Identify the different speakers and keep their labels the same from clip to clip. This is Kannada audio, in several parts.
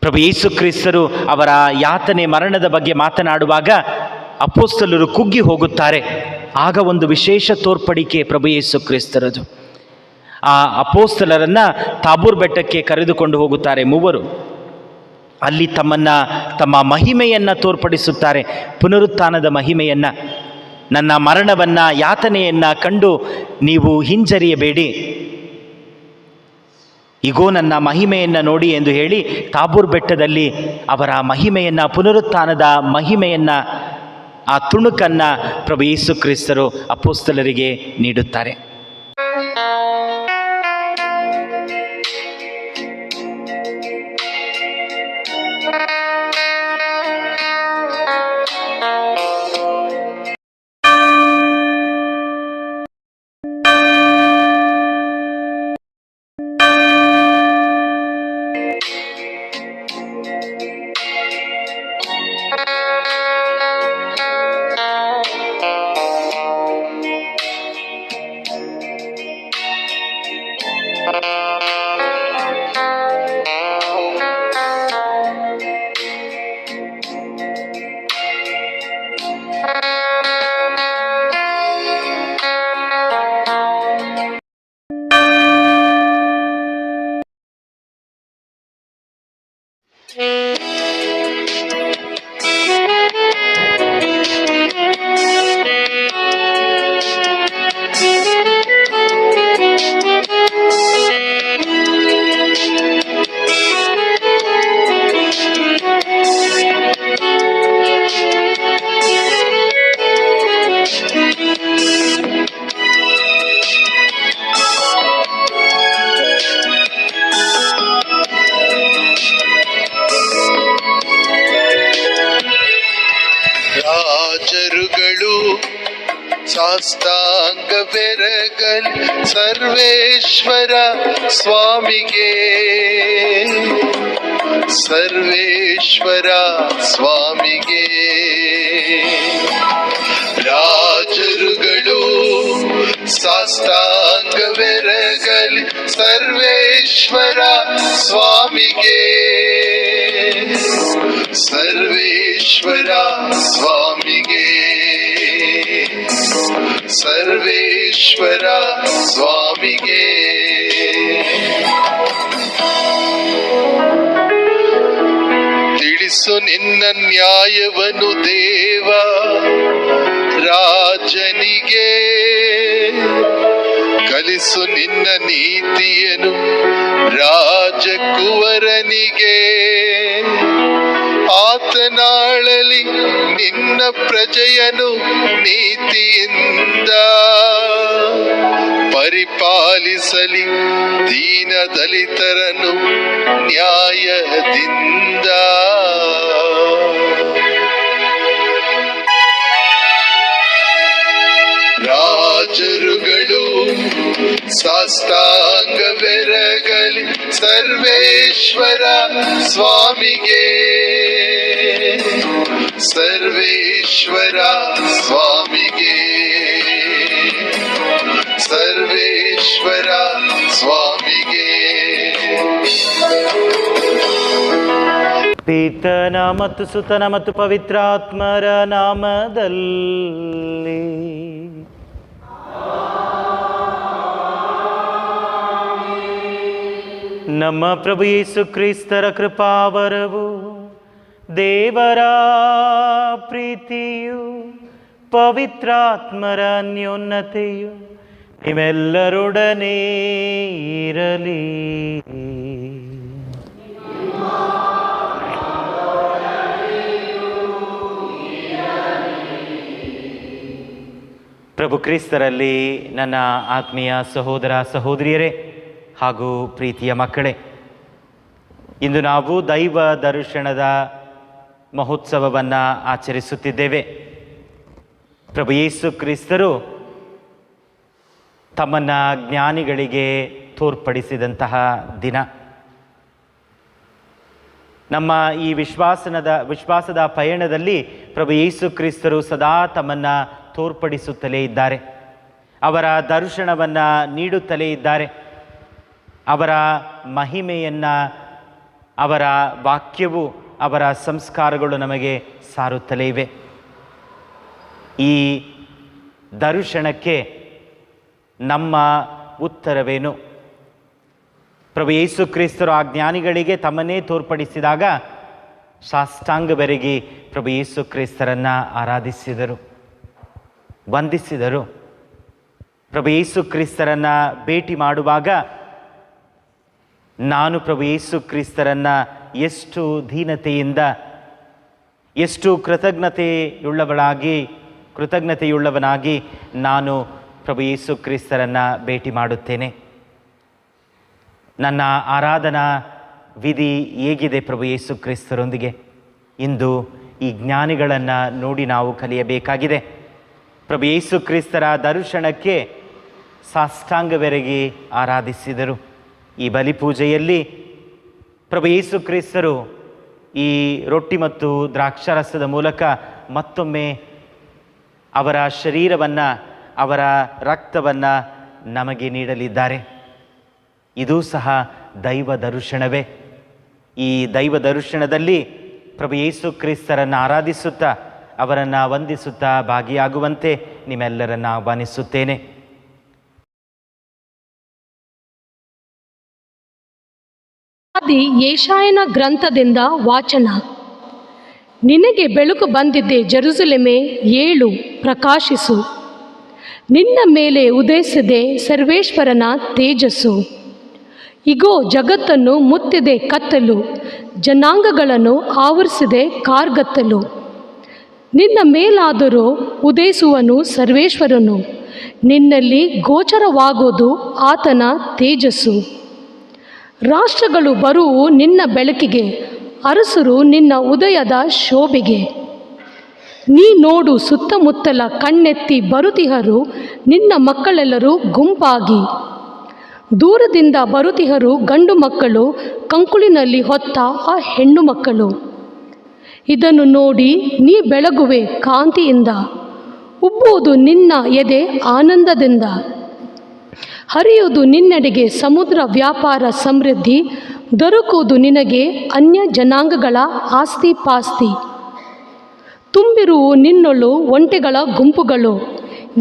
Speaker 1: ಪ್ರಭು ಯೇಸು ಕ್ರಿಸ್ತರು ಅವರ ಯಾತನೆ ಮರಣದ ಬಗ್ಗೆ ಮಾತನಾಡುವಾಗ ಅಪೊಸ್ತಲರು ಕುಗ್ಗಿ ಹೋಗುತ್ತಾರೆ. ಆಗ ಒಂದು ವಿಶೇಷ ತೋರ್ಪಡಿಕೆ ಪ್ರಭು ಯೇಸು ಕ್ರಿಸ್ತರದು. ಆ ಅಪೊಸ್ತಲರನ್ನು ತಾಬೋರ್ ಬೆಟ್ಟಕ್ಕೆ ಕರೆದುಕೊಂಡು ಹೋಗುತ್ತಾರೆ ಮೂವರು. ಅಲ್ಲಿ ತಮ್ಮ ಮಹಿಮೆಯನ್ನು ತೋರ್ಪಡಿಸುತ್ತಾರೆ, ಪುನರುತ್ಥಾನದ ಮಹಿಮೆಯನ್ನು. ನನ್ನ ಮರಣವನ್ನು, ಯಾತನೆಯನ್ನು ಕಂಡು ನೀವು ಹಿಂಜರಿಯಬೇಡಿ, ಈಗೋ ನನ್ನ ಮಹಿಮೆಯನ್ನು ನೋಡಿ ಎಂದು ಹೇಳಿ ತಾಬೋರ್ ಬೆಟ್ಟದಲ್ಲಿ ಅವರ ಮಹಿಮೆಯನ್ನು, ಪುನರುತ್ಥಾನದ ಮಹಿಮೆಯನ್ನು, ಆ ತುಣುಕನ್ನು ಪ್ರಭು ಯೇಸು ಕ್ರಿಸ್ತರು ಅಪೊಸ್ತಲರಿಗೆ ನೀಡುತ್ತಾರೆ.
Speaker 2: ರಾಜರುಗಳು ಸಾಷ್ಟಾಂಗ ಬೆರಗಲಿ ಸರ್ವೇಶ್ವರ ಸ್ವಾಮಿಗೆ, ಸರ್ವೇಶ್ವರ ಸ್ವಾಮಿಗೆ. ರಾಜರುಗಳು ಸಾಷ್ಟಾಂಗ ಬೆರಗಲಿ ಸರ್ವೇಶ್ವರ ಸ್ವಾಮಿಗೆ, ಸರ್ವೇಶ್ವರ ಸ್ವಾಮಿಗೆ, ಸರ್ವೇಶ್ವರ ಸ್ವಾಮಿಗೆ. ತಿಳಿಸು ನಿನ್ನ ನ್ಯಾಯವನ್ನು ದೇವ ರಾಜನಿಗೆ, ಕಲಿಸು ನಿನ್ನ ನೀತಿಯನ್ನು ರಾಜಕುವರನಿಗೆ. ಆತನಾಳಲಿ ನಿನ್ನ ಪ್ರಜೆಯನು ನೀತಿಯಿಂದ ಪರಿಪಾಲಿಸಲಿ, ದೀನ ದಲಿತರನ್ನು ನ್ಯಾಯದಿಂದ. ರಾಜರುಗಳು ಸಾಷ್ಟಾಂಗ ಬೆರಗಲಿ ಸರ್ವೇಶ್ವರ ಸ್ವಾಮಿಗೆ, ಸರ್ವೇಶ್ವರ ಸ್ವಾಮಿಗೆ, ಸರ್ವೇಶ್ವರ ಸ್ವಾಮಿಗೆ.
Speaker 1: ಪಿತನ ಮತ್ತು ಸುತನ ಮತ್ತು ಪವಿತ್ರಾತ್ಮರ ನಾಮದಲ್ಲಿ ನಮ್ಮ ಪ್ರಭು ಯೇಸು ಕ್ರಿಸ್ತರ ಕೃಪಾವರವು, ದೇವರ ಪ್ರೀತಿಯು, ಪವಿತ್ರಾತ್ಮರ ಅನ್ಯೋನ್ನತೆಯು ನಿಮ್ಮೆಲ್ಲರೊಡನೆ ಇರಲಿ. ಪ್ರಭು ಕ್ರಿಸ್ತರಲ್ಲಿ ನನ್ನ ಆತ್ಮೀಯ ಸಹೋದರ ಸಹೋದರಿಯರೇ ಹಾಗೂ ಪ್ರೀತಿಯ ಮಕ್ಕಳೇ, ಇಂದು ನಾವು ದೈವ ದರ್ಶನದ ಮಹೋತ್ಸವವನ್ನು ಆಚರಿಸುತ್ತಿದ್ದೇವೆ. ಪ್ರಭು ಯೇಸು ಕ್ರಿಸ್ತರು ತಮ್ಮನ್ನು ಜ್ಞಾನಿಗಳಿಗೆ ತೋರ್ಪಡಿಸಿದಂತಹ ದಿನ. ನಮ್ಮ ಈ ವಿಶ್ವಾಸದ ಪಯಣದಲ್ಲಿ ಪ್ರಭು ಯೇಸು ಕ್ರಿಸ್ತರು ಸದಾ ತಮ್ಮನ್ನು ತೋರ್ಪಡಿಸುತ್ತಲೇ ಇದ್ದಾರೆ. ಅವರ ದರ್ಶನವನ್ನು ನೀಡುತ್ತಲೇ ಇದ್ದಾರೆ. ಅವರ ಮಹಿಮೆಯನ್ನು ಅವರ ವಾಕ್ಯವು, ಅವರ ಸಂಸ್ಕಾರಗಳು ನಮಗೆ ಸಾರುತ್ತಲೇ ಇವೆ. ಈ ದರ್ಶನಕ್ಕೆ ನಮ್ಮ ಉತ್ತರವೇನು? ಪ್ರಭು ಯೇಸು ಕ್ರಿಸ್ತರು ಆ ಜ್ಞಾನಿಗಳಿಗೆ ತಮ್ಮನ್ನೇ ತೋರ್ಪಡಿಸಿದಾಗ ಸಾಷ್ಟಾಂಗ ಬೆರಗಿ ಪ್ರಭು ಯೇಸು ಕ್ರಿಸ್ತರನ್ನು ಆರಾಧಿಸಿದರು, ವಂದಿಸಿದರು. ಪ್ರಭು ಯೇಸು ಕ್ರಿಸ್ತರನ್ನು ಭೇಟಿ ಮಾಡುವಾಗ ನಾನು ಪ್ರಭು ಯೇಸು ಕ್ರಿಸ್ತರನ್ನು ಎಷ್ಟು ದೀನತೆಯಿಂದ, ಎಷ್ಟು ಕೃತಜ್ಞತೆಯುಳ್ಳವನಾಗಿ ನಾನು ಪ್ರಭು ಯೇಸು ಕ್ರಿಸ್ತರನ್ನು ಭೇಟಿ ಮಾಡುತ್ತೇನೆ. ನನ್ನ ಆರಾಧನಾ ವಿಧಿ ಹೇಗಿದೆ ಪ್ರಭು ಯೇಸು ಕ್ರಿಸ್ತರೊಂದಿಗೆ? ಇಂದು ಈ ಜ್ಞಾನಿಗಳನ್ನು ನೋಡಿ ನಾವು ಕಲಿಯಬೇಕಾಗಿದೆ. ಪ್ರಭು ಯೇಸು ಕ್ರಿಸ್ತರ ದರ್ಶನಕ್ಕೆ ಸಾಷ್ಟಾಂಗವೆರಗಿ ಆರಾಧಿಸಿದರು. ಈ ಬಲಿಪೂಜೆಯಲ್ಲಿ ಪ್ರಭು ಯೇಸು ಕ್ರಿಸ್ತರು ಈ ರೊಟ್ಟಿ ಮತ್ತು ದ್ರಾಕ್ಷಾರಸದ ಮೂಲಕ ಮತ್ತೊಮ್ಮೆ ಅವರ ಶರೀರವನ್ನು, ಅವರ ರಕ್ತವನ್ನು ನಮಗೆ ನೀಡಲಿದ್ದಾರೆ. ಇದೂ ಸಹ ದೈವ ದರ್ಶನವೇ. ಈ ದೈವ ದರ್ಶನದಲ್ಲಿ ಪ್ರಭು ಯೇಸು ಕ್ರಿಸ್ತರನ್ನು ಆರಾಧಿಸುತ್ತಾ, ಅವರನ್ನು ವಂದಿಸುತ್ತಾ ಭಾಗಿಯಾಗುವಂತೆ ನಿಮ್ಮೆಲ್ಲರನ್ನು ಆಹ್ವಾನಿಸುತ್ತೇನೆ.
Speaker 3: ಯೆಶಾಯನ ಗ್ರಂಥದಿಂದ ವಾಚನ. ನಿನಗೆ ಬೆಳಕು ಬಂದಿದ್ದೆ ಜೆರುಸಲೇಮೇ, ಏಳು ಪ್ರಕಾಶಿಸು. ನಿನ್ನ ಮೇಲೆ ಉದಯಿಸಿದೆ ಸರ್ವೇಶ್ವರನ ತೇಜಸ್ಸು. ಇಗೋ, ಜಗತ್ತನ್ನು ಮುತ್ತಿದೆ ಕತ್ತಲು, ಜನಾಂಗಗಳನ್ನು ಆವರಿಸಿದೆ ಕಾರ್ಗತ್ತಲು. ನಿನ್ನ ಮೇಲಾದರೂ ಉದಯಿಸುವನು ಸರ್ವೇಶ್ವರನು, ನಿನ್ನಲ್ಲಿ ಗೋಚರವಾಗುವುದು ಆತನ ತೇಜಸ್ಸು. ರಾಷ್ಟ್ರಗಳು ಬರುವು ನಿನ್ನ ಬೆಳಕಿಗೆ, ಅರಸರು ನಿನ್ನ ಉದಯದ ಶೋಭೆಗೆ. ನೀ ನೋಡು, ಸುತ್ತಮುತ್ತಲ ಕಣ್ಣೆತ್ತಿ ಬರುತಿಹರು ನಿನ್ನ ಮಕ್ಕಳೆಲ್ಲರೂ ಗುಂಪಾಗಿ. ದೂರದಿಂದ ಬರುತಿಹರು ಗಂಡು ಮಕ್ಕಳು, ಕಂಕುಳಿನಲ್ಲಿ ಹೊತ್ತ ಆ ಹೆಣ್ಣು ಮಕ್ಕಳು. ಇದನ್ನು ನೋಡಿ ನೀ ಬೆಳಗುವೆ ಕಾಂತಿಯಿಂದ, ಉಬ್ಬುವುದು ನಿನ್ನ ಎದೆ ಆನಂದದಿಂದ. ಹರಿಯುವುದು ನಿನ್ನೆಡೆಗೆ ಸಮುದ್ರ ವ್ಯಾಪಾರ ಸಮೃದ್ಧಿ, ದೊರಕುವುದು ನಿನಗೆ ಅನ್ಯ ಜನಾಂಗಗಳ ಆಸ್ತಿ ಪಾಸ್ತಿ. ತುಂಬಿರುವು ನಿನ್ನೊಳು ಒಂಟೆಗಳ ಗುಂಪುಗಳು,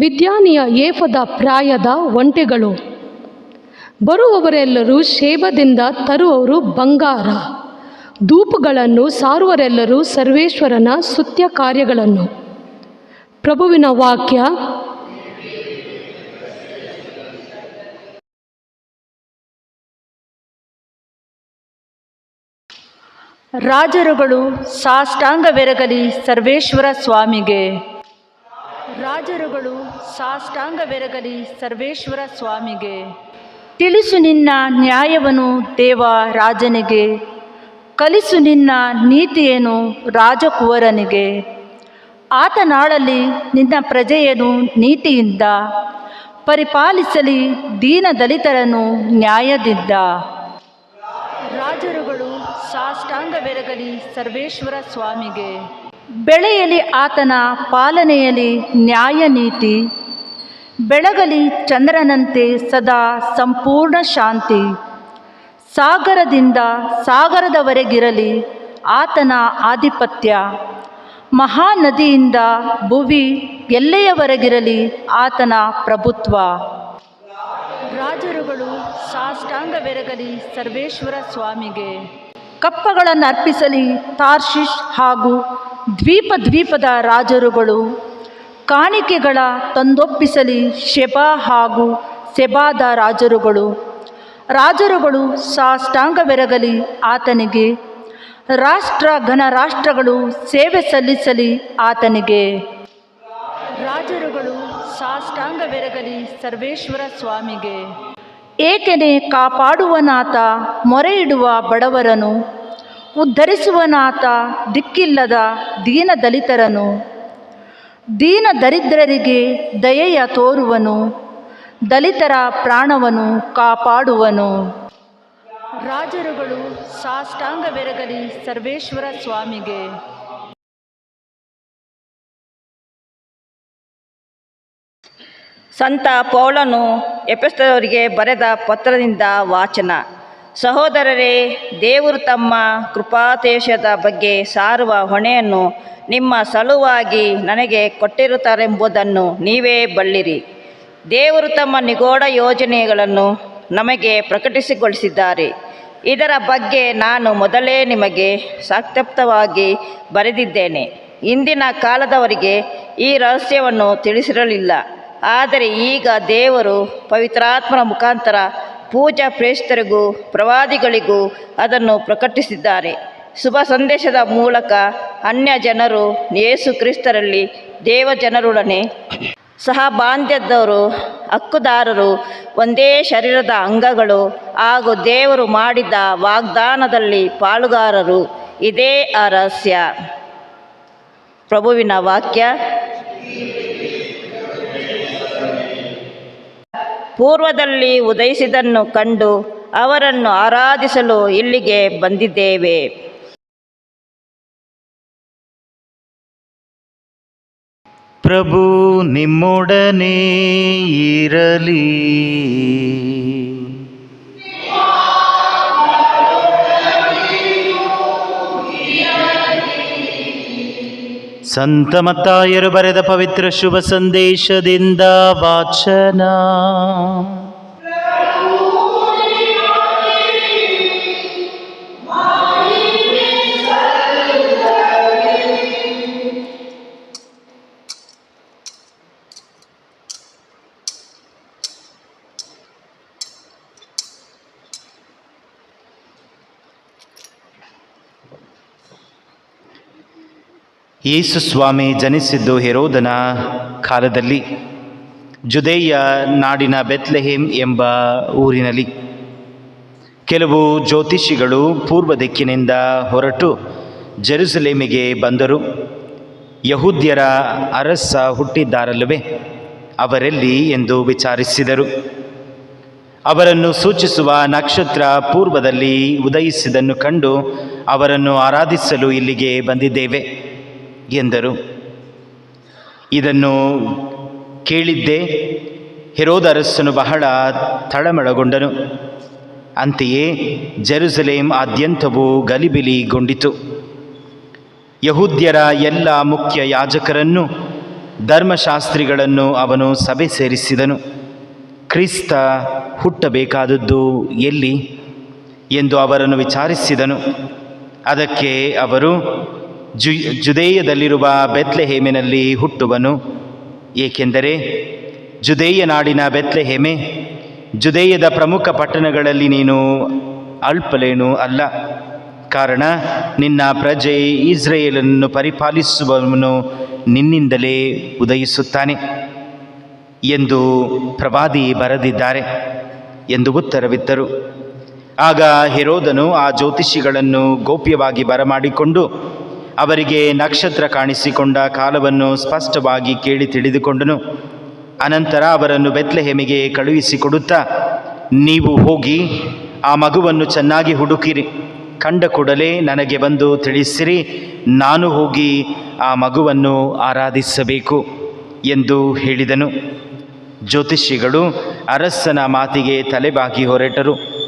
Speaker 3: ವಿದ್ಯಾನಿಯ ಏಫದ ಪ್ರಾಯದ ಒಂಟೆಗಳು. ಬರುವವರೆಲ್ಲರೂ ಶೇಬದಿಂದ ತರುವವರು ಬಂಗಾರ, ಧೂಪಗಳನ್ನು ಸಾರುವರೆಲ್ಲರೂ ಸರ್ವೇಶ್ವರನ ಸ್ತುತ್ಯ ಕಾರ್ಯಗಳನ್ನು. ಪ್ರಭುವಿನ ವಾಕ್ಯ.
Speaker 4: ರಾಜರುಗಳು ಸಾಷ್ಟಾಂಗವೆರಗಲಿ ಸರ್ವೇಶ್ವರ ಸ್ವಾಮಿಗೆ. ರಾಜರುಗಳು ಸಾಷ್ಟಾಂಗವೆರಗಲಿ ಸರ್ವೇಶ್ವರ ಸ್ವಾಮಿಗೆ. ತಿಳಿಸು ನಿನ್ನ ನ್ಯಾಯವನ್ನು ದೇವ ರಾಜನಿಗೆ, ಕಲಿಸು ನಿನ್ನ ನೀತಿಯನ್ನು ರಾಜಕುವರನಿಗೆ. ಆತನಾಳಲಿ ನಿನ್ನ ಪ್ರಜೆಯನ್ನು ನೀತಿಯಿಂದ, ಪರಿಪಾಲಿಸಲಿ ದೀನ ದಲಿತರನ್ನು ನ್ಯಾಯದಿಂದ. ರಾಜರುಗಳು ಸಾಷ್ಟಾಂಗವೆರಗಲಿ ಸರ್ವೇಶ್ವರ ಸ್ವಾಮಿಗೆ. ಬೆಳೆಯಲಿ ಆತನ ಪಾಲನೆಯಲ್ಲಿ ನ್ಯಾಯ ನೀತಿ, ಬೆಳಗಲಿ ಚಂದ್ರನಂತೆ ಸದಾ ಸಂಪೂರ್ಣ ಶಾಂತಿ. ಸಾಗರದಿಂದ ಸಾಗರದವರೆಗಿರಲಿ ಆತನ ಆಧಿಪತ್ಯ, ಮಹಾನದಿಯಿಂದ ಭುವಿ ಎಲ್ಲೆಯವರೆಗಿರಲಿ ಆತನ ಪ್ರಭುತ್ವ. ರಾಜರುಗಳು ಸಾಷ್ಟಾಂಗವೆರಗಲಿ ಸರ್ವೇಶ್ವರ ಸ್ವಾಮಿಗೆ. ಕಪ್ಪಗಳನ್ನು ಅರ್ಪಿಸಲಿ ತಾರ್ಷಿಷ್ ಹಾಗೂ ದ್ವೀಪದ ರಾಜರುಗಳು, ಕಾಣಿಕೆಗಳ ತಂದೊಪ್ಪಿಸಲಿ ಶೆಬಾ ಹಾಗೂ ಸೆಬಾದ ರಾಜರುಗಳು. ರಾಜರುಗಳು ಸಾಷ್ಟಾಂಗವೆರಗಲಿ ಆತನಿಗೆ, ರಾಷ್ಟ್ರ ಘನರಾಷ್ಟ್ರಗಳು ಸೇವೆ ಸಲ್ಲಿಸಲಿ ಆತನಿಗೆ. ರಾಜರುಗಳು ಸಾಷ್ಟಾಂಗವೆರಗಲಿ ಸರ್ವೇಶ್ವರ ಸ್ವಾಮಿಗೆ. ಏಕೆನೆ ಕಾಪಾಡುವನಾತ, ಮೊರೆಯಿಡುವ ಬಡವರನು, ಉದ್ಧರಿಸುವನಾತ ದಿಕ್ಕಿಲ್ಲದ ದೀನ ದಲಿತರನು. ದೀನ ದರಿದ್ರರಿಗೆ ದಯೆಯ ತೋರುವನು, ದಲಿತರ ಪ್ರಾಣವನ್ನು ಕಾಪಾಡುವನು. ರಾಜರುಗಳು ಸಾಷ್ಟಾಂಗವೆರಗಲಿ ಸರ್ವೇಶ್ವರ ಸ್ವಾಮಿಗೆ.
Speaker 5: ಸಂತ ಪೌಲನು ಎಫೆಸದವರಿಗೆ ಬರೆದ ಪತ್ರದಿಂದ ವಾಚನ.
Speaker 4: ಸಹೋದರರೇ, ದೇವರು ತಮ್ಮ ಕೃಪಾದೇಶದ ಬಗ್ಗೆ ಸಾರುವ ಹೊಣೆಯನ್ನು ನಿಮ್ಮ ಸಲುವಾಗಿ ನನಗೆ ಕೊಟ್ಟಿರುತ್ತಾರೆಂಬುದನ್ನು ನೀವೇ ಬಲ್ಲಿರಿ. ದೇವರು ತಮ್ಮ ನಿಗೂಢ ಯೋಜನೆಗಳನ್ನು ನಮಗೆ ಪ್ರಕಟಿಸಿಗೊಳಿಸಿದ್ದಾರೆ. ಇದರ ಬಗ್ಗೆ ನಾನು ಮೊದಲೇ ನಿಮಗೆ ಸಂಕ್ಷಿಪ್ತವಾಗಿ ಬರೆದಿದ್ದೇನೆ. ಇಂದಿನ ಕಾಲದವರಿಗೆ ಈ ರಹಸ್ಯವನ್ನು ತಿಳಿಸಿರಲಿಲ್ಲ. ಆದರೆ ಈಗ ದೇವರು ಪವಿತ್ರಾತ್ಮನ ಮುಖಾಂತರ ಪೂಜಾ ಪ್ರೇಷ್ಠರಿಗೂ ಪ್ರವಾದಿಗಳಿಗೂ ಅದನ್ನು ಪ್ರಕಟಿಸಿದ್ದಾರೆ. ಶುಭ ಸಂದೇಶದ ಮೂಲಕ ಅನ್ಯ ಜನರು ಯೇಸು ಕ್ರಿಸ್ತರಲ್ಲಿ ದೇವಜನರೊಡನೆ ಸಹಬಾಂಧ್ಯದವರು, ಹಕ್ಕುದಾರರು, ಒಂದೇ ಶರೀರದ ಅಂಗಗಳು ಹಾಗೂ ದೇವರು ಮಾಡಿದ ವಾಗ್ದಾನದಲ್ಲಿ ಪಾಲುಗಾರರು. ಇದೇ ಆ ರಹಸ್ಯ. ಪ್ರಭುವಿನ ವಾಕ್ಯ. ಪೂರ್ವದಲ್ಲಿ ಉದಯಿಸಿದನ್ನು ಕಂಡು ಅವರನ್ನು ಆರಾಧಿಸಲು ಇಲ್ಲಿಗೆ ಬಂದಿದ್ದೇವೆ.
Speaker 1: ಪ್ರಭು ನಿಮ್ಮೊಡನೆ ಇರಲಿ. ಸಂತ ಮತ್ತಾಯರು ಬರೆದ ಪವಿತ್ರ ಶುಭ ಸಂದೇಶದಿಂದ ವಾಚನ. ಯೇಸು ಸ್ವಾಮಿ ಜನಿಸಿದ್ದು ಹೆರೋದನ ಕಾಲದಲ್ಲಿ ಜುದೇಯ ನಾಡಿನ ಬೆತ್ಲೆಹೇಮ್ ಎಂಬ ಊರಿನಲ್ಲಿ. ಕೆಲವು ಜ್ಯೋತಿಷಿಗಳು ಪೂರ್ವ ದಿಕ್ಕಿನಿಂದ ಹೊರಟು ಜೆರುಸಲೇಮಿಗೆ ಬಂದರು. ಯಹೂದ್ಯರ ಅರಸ ಹುಟ್ಟಿದ್ದಾರಲ್ಲವೇ, ಅವರೆಲ್ಲಿ ಎಂದು ವಿಚಾರಿಸಿದರು. ಅವರನ್ನು ಸೂಚಿಸುವ ನಕ್ಷತ್ರ ಪೂರ್ವದಲ್ಲಿ ಉದಯಿಸಿದನ್ನು ಕಂಡು ಅವರನ್ನು ಆರಾಧಿಸಲು ಇಲ್ಲಿಗೆ ಬಂದಿದ್ದೇವೆ ಎಂದರು. ಇದನ್ನು ಕೇಳಿದ್ದೇ ಹೆರೋದ ಅರಸನು ಬಹಳ ತಳಮಳಗೊಂಡನು. ಅಂತೆಯೇ ಜೆರುಸಲೇಮ್ ಆದ್ಯಂತವೂ ಗಲಿಬಿಲಿಗೊಂಡಿತು. ಯಹೂದ್ಯರ ಎಲ್ಲ ಮುಖ್ಯ ಯಾಜಕರನ್ನು, ಧರ್ಮಶಾಸ್ತ್ರಿಗಳನ್ನು ಅವನು ಸಭೆ ಸೇರಿಸಿದನು. ಕ್ರಿಸ್ತ ಹುಟ್ಟಬೇಕಾದದ್ದು ಎಲ್ಲಿ ಎಂದು ಅವರನ್ನು ವಿಚಾರಿಸಿದನು. ಅದಕ್ಕೆ ಅವರು, ಜುದೇಯದಲ್ಲಿರುವ ಬೆತ್ಲೆಹೇಮಿನಲ್ಲಿ ಹುಟ್ಟುವನು. ಏಕೆಂದರೆ ಜುದೇಯ ನಾಡಿನ ಬೆತ್ಲೆಹೇಮೆ, ಜುದೇಯದ ಪ್ರಮುಖ ಪಟ್ಟಣಗಳಲ್ಲಿ ನೀನು ಅಲ್ಪಲೇನೂ ಅಲ್ಲ. ಕಾರಣ ನಿನ್ನ ಪ್ರಜೆ ಇಸ್ರಾಯೇಲನ್ನು ಪರಿಪಾಲಿಸುವವನು ನಿನ್ನಿಂದಲೇ ಉದಯಿಸುತ್ತಾನೆ ಎಂದು ಪ್ರವಾದಿ ಬರೆದಿದ್ದಾರೆ ಎಂದು ಉತ್ತರವಿತ್ತರು. ಆಗ ಹೆರೋದನು ಆ ಜ್ಯೋತಿಷಿಗಳನ್ನು ಗೋಪ್ಯವಾಗಿ ಬರಮಾಡಿಕೊಂಡು ಅವರಿಗೆ ನಕ್ಷತ್ರ ಕಾಣಿಸಿಕೊಂಡ ಕಾಲವನ್ನು ಸ್ಪಷ್ಟವಾಗಿ ಕೇಳಿ ತಿಳಿದುಕೊಂಡನು. ಅನಂತರ ಅವರನ್ನು ಬೆತ್ಲೆಹೇಮಿಗೆ ಕಳುಹಿಸಿಕೊಡುತ್ತಾ, ನೀವು ಹೋಗಿ ಆ ಮಗುವನ್ನು ಚೆನ್ನಾಗಿ ಹುಡುಕಿರಿ, ಕಂಡ ಕೂಡಲೇ ನನಗೆ ಬಂದು ತಿಳಿಸಿರಿ, ನಾನು ಹೋಗಿ ಆ ಮಗುವನ್ನು ಆರಾಧಿಸಬೇಕು ಎಂದು ಹೇಳಿದನು. ಜ್ಯೋತಿಷಿಗಳು ಅರಸನ ಮಾತಿಗೆ ತಲೆಬಾಗಿ ಹೊರಟರು.